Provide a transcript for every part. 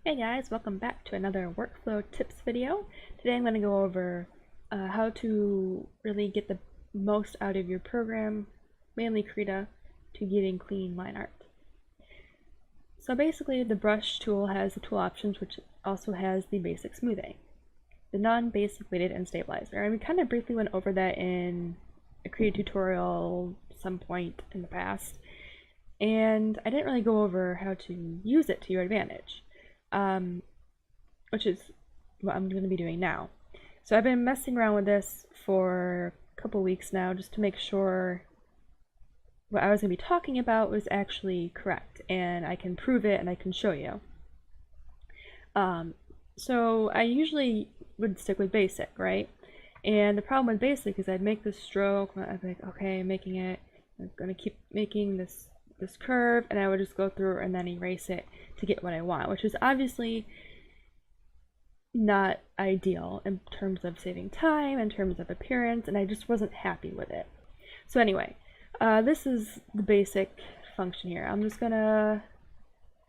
Hey guys, welcome back to another workflow tips video. Today I'm going to go over how to really get the most out of your program, mainly Krita, to getting clean line art. So basically the brush tool has the tool options, which also has the basic smoothing, the non-basic weighted and stabilizer. And we kind of briefly went over that in a Krita tutorial some point in the past, and I didn't really go over how to use it to your advantage. Which is what I'm going to be doing now. So I've been messing around with this for a couple weeks now just to make sure what I was going to be talking about was actually correct, and I can prove it and I can show you. So I usually would stick with basic, right? And the problem with basic is I'd make this stroke, I'd be like, okay, I'm making it, I'm going to keep making this curve, and I would just go through and then erase it to get what I want, which is obviously not ideal in terms of saving time, in terms of appearance, and I just wasn't happy with it. So anyway, this is the basic function here. I'm just gonna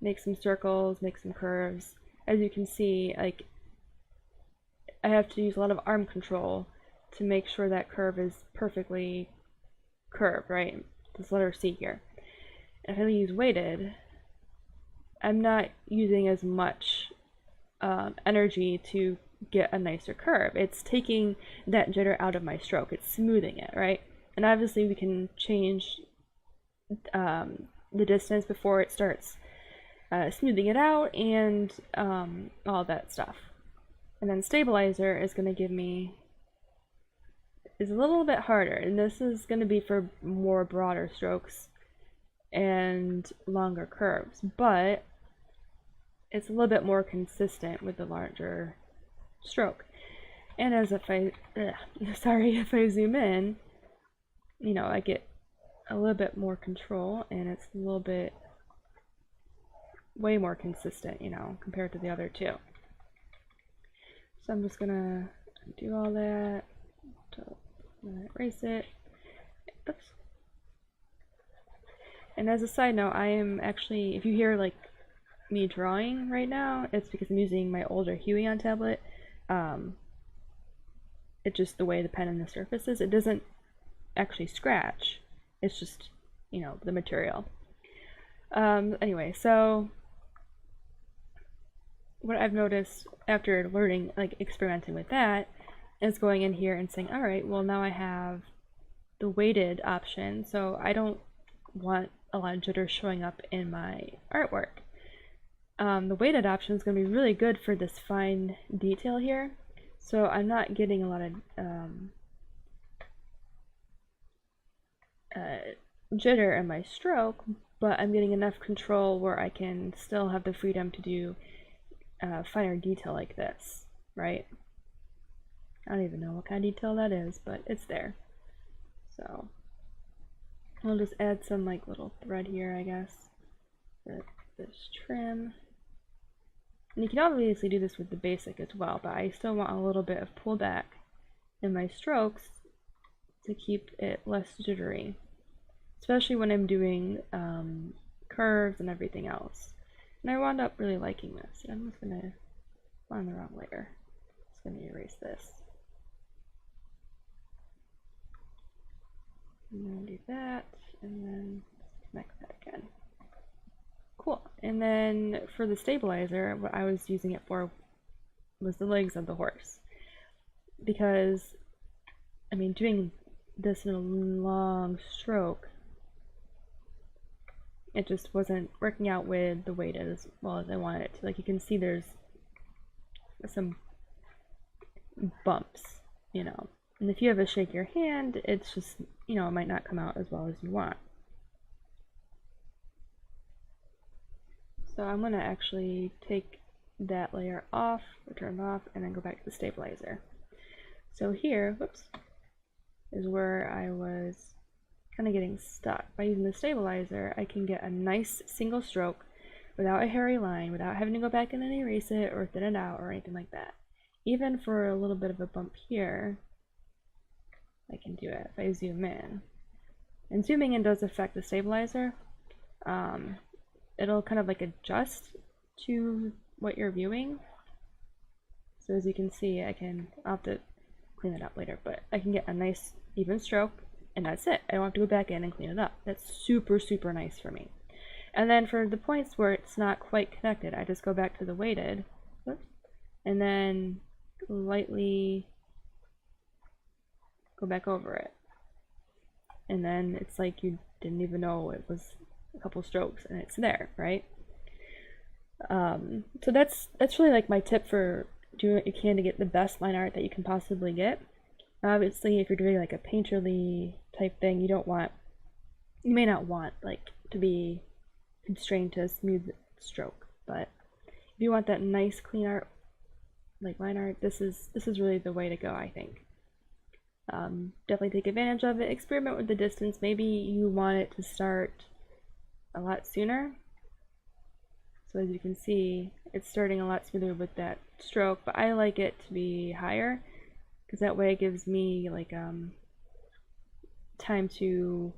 make some circles, make some curves. As you can see, like, I have to use a lot of arm control to make sure that curve is perfectly curved, right? This letter C here. If I use weighted, I'm not using as much energy to get a nicer curve. It's taking that jitter out of my stroke. It's smoothing it, right? And obviously we can change the distance before it starts smoothing it out and all that stuff. And then stabilizer is going to give me, is a little bit harder, and this is going to be for more broader strokes and longer curves, but it's a little bit more consistent with the larger stroke. And as if I zoom in, you know, I get a little bit more control, and it's a little bit way more consistent, you know, compared to the other two. So I'm just gonna do all that, erase it. Oops. And as a side note, I am actually, if you hear like me drawing right now, it's because I'm using my older Huion tablet. It's just the way the pen and the surface is. It doesn't actually scratch. It's just, you know, the material. Anyway, so what I've noticed after learning, like experimenting with that, is going in here and saying, all right, well now I have the weighted option, so I don't want a lot of jitter showing up in my artwork. The weighted option is going to be really good for this fine detail here, so I'm not getting a lot of jitter in my stroke, but I'm getting enough control where I can still have the freedom to do finer detail like this, right? I don't even know what kind of detail that is, but it's there. So I'll just add some like little thread here, I guess, with this trim. And you can obviously do this with the basic as well, but I still want a little bit of pullback in my strokes to keep it less jittery, especially when I'm doing curves and everything else. And I wound up really liking this. I'm just gonna find the wrong layer. Just gonna erase this. And then do that, and then connect that again. Cool. And then for the stabilizer, what I was using it for was the legs of the horse. Because, I mean, doing this in a long stroke, it just wasn't working out with the weight as well as I wanted it to. Like, you can see there's some bumps, you know. And if you have a shake your hand, it's just, you know, it might not come out as well as you want. So I'm going to actually take that layer off, or turn it off, and then go back to the stabilizer. So here, whoops, is where I was kind of getting stuck. By using the stabilizer, I can get a nice single stroke without a hairy line, without having to go back and then erase it or thin it out or anything like that. Even for a little bit of a bump here, I can do it if I zoom in. And zooming in does affect the stabilizer. It'll kind of like adjust to what you're viewing. So as you can see, I'll have to clean it up later, but I can get a nice even stroke, and that's it. I don't have to go back in and clean it up. That's super, super nice for me. And then for the points where it's not quite connected, I just go back to the weighted, and then lightly go back over it. And then it's like you didn't even know it was a couple strokes, and it's there, right? So that's really like my tip for doing what you can to get the best line art that you can possibly get. Obviously, if you're doing like a painterly type thing, you may not want like to be constrained to a smooth stroke, but if you want that nice clean art, like line art, this is really the way to go, I think. Definitely take advantage of it. Experiment with the distance. Maybe you want it to start a lot sooner. So as you can see, it's starting a lot smoother with that stroke, but I like it to be higher because that way it gives me like time to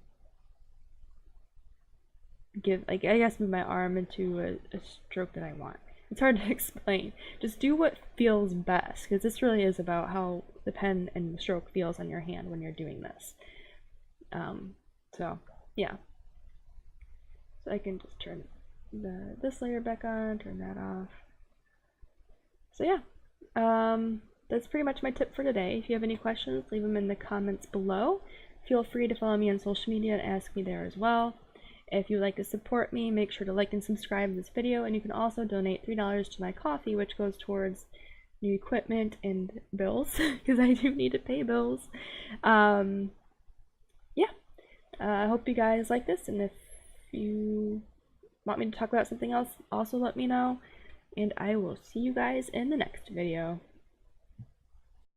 give, like, I guess, move my arm into a stroke that I want. It's hard to explain. Just do what feels best, because this really is about how the pen and the stroke feels on your hand when you're doing this. So yeah. So I can just turn this layer back on, turn that off. So yeah, that's pretty much my tip for today. If you have any questions, leave them in the comments below. Feel free to follow me on social media and ask me there as well. If you'd like to support me, make sure to like and subscribe to this video, and you can also donate $3 to my coffee, which goes towards new equipment and bills, because I do need to pay bills. Yeah, I hope you guys like this, and if you want me to talk about something else, also let me know, and I will see you guys in the next video.